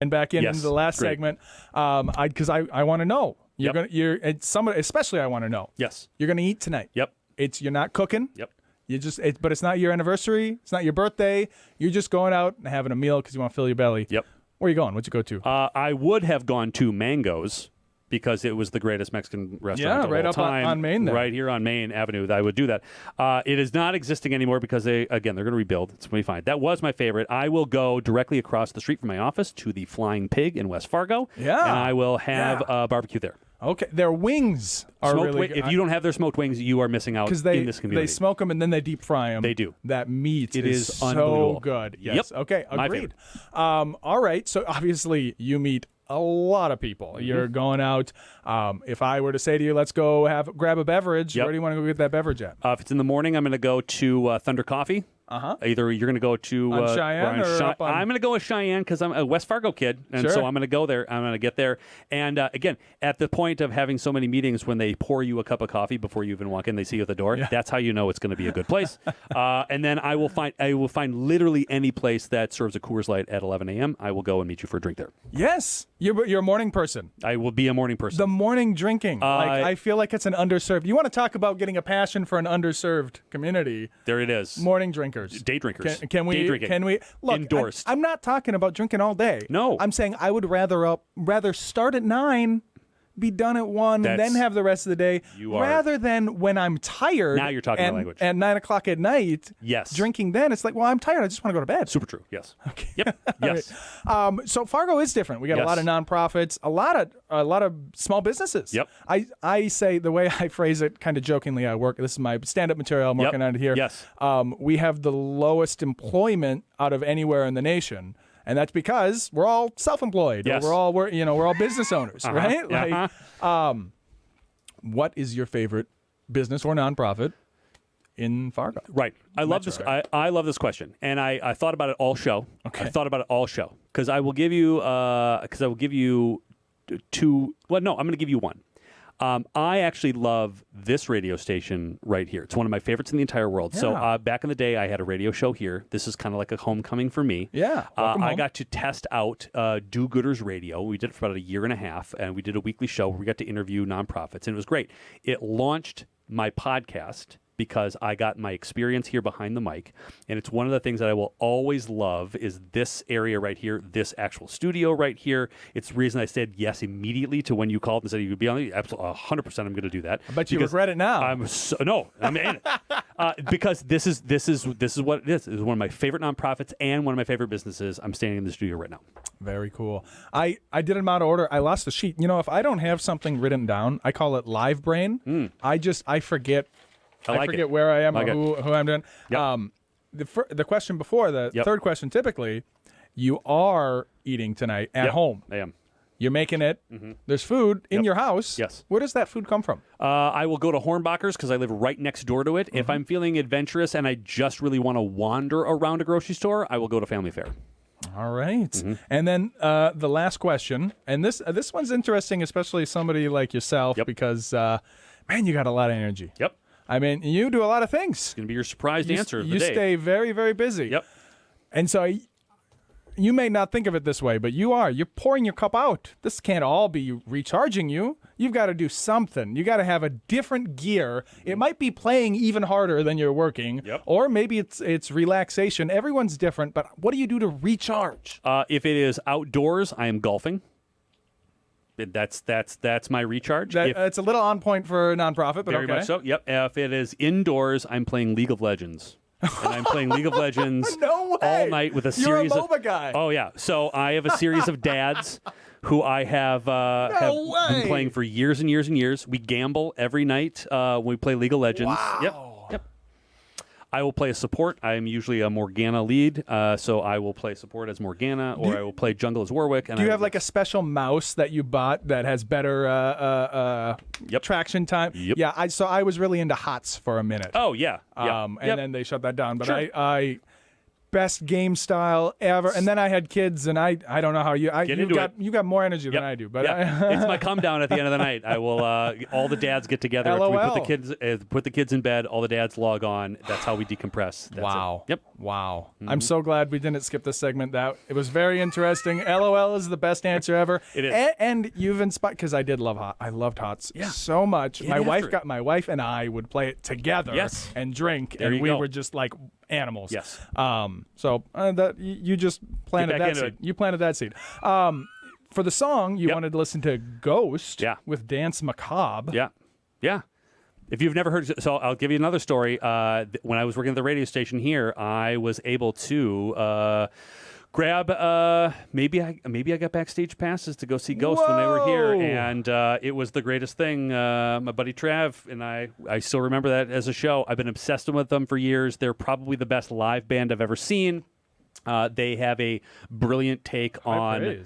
and back into the last great. segment, because I want to know. It's somebody, especially I want to know. Yes. You're gonna eat tonight. Yep. You're not cooking. Yep. But it's not your anniversary. It's not your birthday. You're just going out and having a meal because you want to fill your belly. Yep. Where are you going? What'd you go to? I would have gone to Mango's because it was the greatest Mexican restaurant of right all up time. on Main there. Right here on Main Avenue. I would do that. It is not existing anymore because they're going to rebuild. It's going to be fine. That was my favorite. I will go directly across the street from my office to the Flying Pig in West Fargo. Yeah. And I will have a barbecue there. Okay, their wings are really good. If you don't have their smoked wings, you are missing out in this community. They smoke them and then they deep fry them. They do. That meat is so unbelievable. good. Yes. Yep. Okay, agreed. All right, so obviously you meet a lot of people. Mm-hmm. You're going out. If I were to say to you, let's go grab a beverage, where do you want to go get that beverage at? If it's in the morning, I'm going to go to Thunder Coffee. Either you're going to go to Cheyenne or I'm going to go with Cheyenne because I'm a West Fargo kid, and so I'm going to go there. I'm going to get there, and again, at the point of having so many meetings, when they pour you a cup of coffee before you even walk in, they see you at the door. Yeah. That's how you know it's going to be a good place. And then I will find literally any place that serves a Coors Light at 11 a.m. I will go and meet you for a drink there. Yes, you're a morning person. I will be a morning person. The morning drinking, I feel like it's an underserved. You want to talk about getting a passion for an underserved community? There it is. Morning drinkers. Day drinkers. Can we look? Endorsed. I'm not talking about drinking all day. No. I'm saying I would rather start at 9, be done at 1, and then have the rest of the day. Rather than when I'm tired. Now you're talking my language. At 9 o'clock at night. Yes. Drinking then, it's like, well, I'm tired. I just want to go to bed. Super true. Yes. Okay. Yep. Yes. Right. So Fargo is different. We got a lot of nonprofits, a lot of small businesses. Yep. I say, the way I phrase it, kind of jokingly, this is my stand-up material. I'm working on it here. Yes. We have the lowest employment out of anywhere in the nation. And that's because we're all self-employed. Yes. We're all business owners, right? What is your favorite business or nonprofit in Fargo? Right. I love this. I love this question, and I thought about it all show. Okay. I thought about it all show because I will give you two. Well, no, I'm going to give you one. I actually love this radio station right here. It's one of my favorites in the entire world. Yeah. So back in the day, I had a radio show here. This is kind of like a homecoming for me. Yeah. I got to test out Do-Gooders Radio. We did it for about a year and a half, and we did a weekly show where we got to interview nonprofits, and it was great. It launched my podcast because I got my experience here behind the mic, and it's one of the things that I will always love is this area right here, this actual studio right here. It's the reason I said yes immediately to when you called and said you would be on it. Absolutely, 100%. I'm going to do that. I bet you regret it now. I'm in it because this is what it is. It's one of my favorite nonprofits and one of my favorite businesses. I'm standing in the studio right now. Very cool. I did them out of order. I lost the sheet. If I don't have something written down, I call it live brain. I forget. I forget where I am or who I'm doing. Yep. The question before, the third question, typically, you are eating tonight at home. I am. You're making it. Mm-hmm. There's food in your house. Yes. Where does that food come from? I will go to Hornbacher's because I live right next door to it. Mm-hmm. If I'm feeling adventurous and I just really want to wander around a grocery store, I will go to Family Fare. All right. Mm-hmm. And then the last question, and this one's interesting, especially somebody like yourself, because, man, you got a lot of energy. Yep. I mean, you do a lot of things. It's going to be your surprised answer of the day. You stay very, very busy. Yep. And so you may not think of it this way, but you're pouring your cup out. This can't all be recharging you. You've got to do something. You got to have a different gear. It might be playing even harder than you're working, or maybe it's relaxation. Everyone's different, but what do you do to recharge? If it is outdoors, I am golfing. That's my recharge. It's a little on point for a nonprofit, but very much so. Yep. If it is indoors, I'm playing League of Legends. And I'm playing League of Legends all night with a series You're a MOBA guy. Oh, yeah. So I have a series of dads who I have been playing for years and years and years. We gamble every night when we play League of Legends. Wow. Yep. I will play a support. I am usually a Morgana lead, so I will play support as Morgana, or I will play jungle as Warwick. And do you have like a special mouse that you bought that has better traction time? Yep. Yeah, so I was really into HOTS for a minute. Oh, yeah. And then they shut that down. But Sure. best game style ever. And then I had kids, and I don't know how you got more energy than I do. But it's my come down at the end of the night. I will. All the dads get together. LOL. After we put the kids in bed. All the dads log on. That's how we decompress. That's wow. It. Yep. Wow. Mm-hmm. I'm so glad we didn't skip this segment. It was very interesting. LOL is the best answer ever. It is. And you've inspired, because I did love Hot. I loved Hots so much. My wife and I would play it together and drink, and we were just like animals. Yes. So that you just planted that seed. You planted that seed. For the song, you wanted to listen to Ghost with Dance Macabre. Yeah. Yeah. If you've never heard, so I'll give you another story. When I was working at the radio station here, I was able to grab maybe I got backstage passes to go see Ghost when they were here, and it was the greatest thing. My buddy Trav and I still remember that as a show. I've been obsessed with them for years. They're probably the best live band I've ever seen. They have a brilliant take on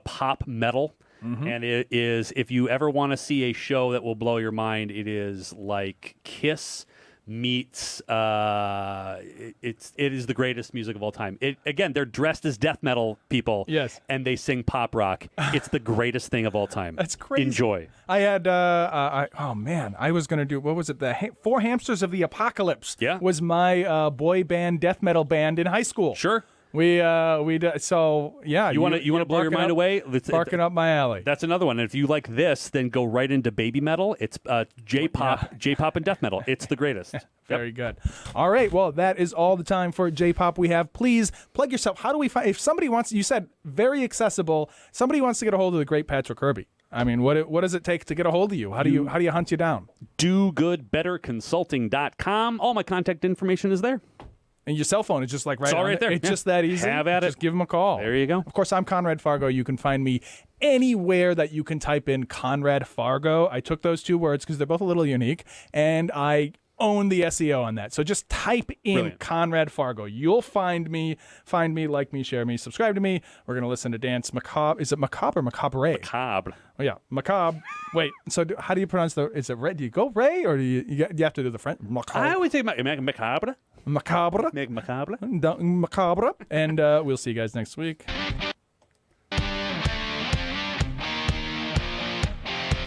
pop metal. Mm-hmm. And it is, if you ever want to see a show that will blow your mind, it is like Kiss meets it is the greatest music of all time. Again, they're dressed as death metal people, and they sing pop rock. It's the greatest thing of all time. That's crazy. Enjoy. I had I was gonna do, what was it, the Four Hamsters of the Apocalypse was my boy band death metal band in high school. Sure. We so yeah. You want to blow your mind away? Barking up my alley. That's another one. And if you like this, then go right into baby metal. It's J-pop and death metal. It's the greatest. Very good. All right. Well, that is all the time for J-pop we have. Please plug yourself. How do we find? If somebody wants, you said very accessible. Somebody wants to get a hold of the great Patrick Kirby. I mean, what does it take to get a hold of you? How do you hunt you down? DoGoodBetterConsulting.com. All my contact information is there. And your cell phone is just like right, right there. It's just that easy. Have at it. Just give them a call. There you go. Of course, I'm Conrad Fargo. You can find me anywhere that you can type in Conrad Fargo. I took those two words because they're both a little unique, and I own the SEO on that. So just type in Conrad Fargo. You'll find me, like me, share me, subscribe to me. We're going to listen to Dance Macabre. Is it Macabre or Macabre? Macabre. Oh, yeah. Macabre. Wait, so how do you pronounce is it Ray? Do you go Ray, or do you have to do the French? Macabre. I always say Macabre. Macabre. Macabre. Macabre. And we'll see you guys next week.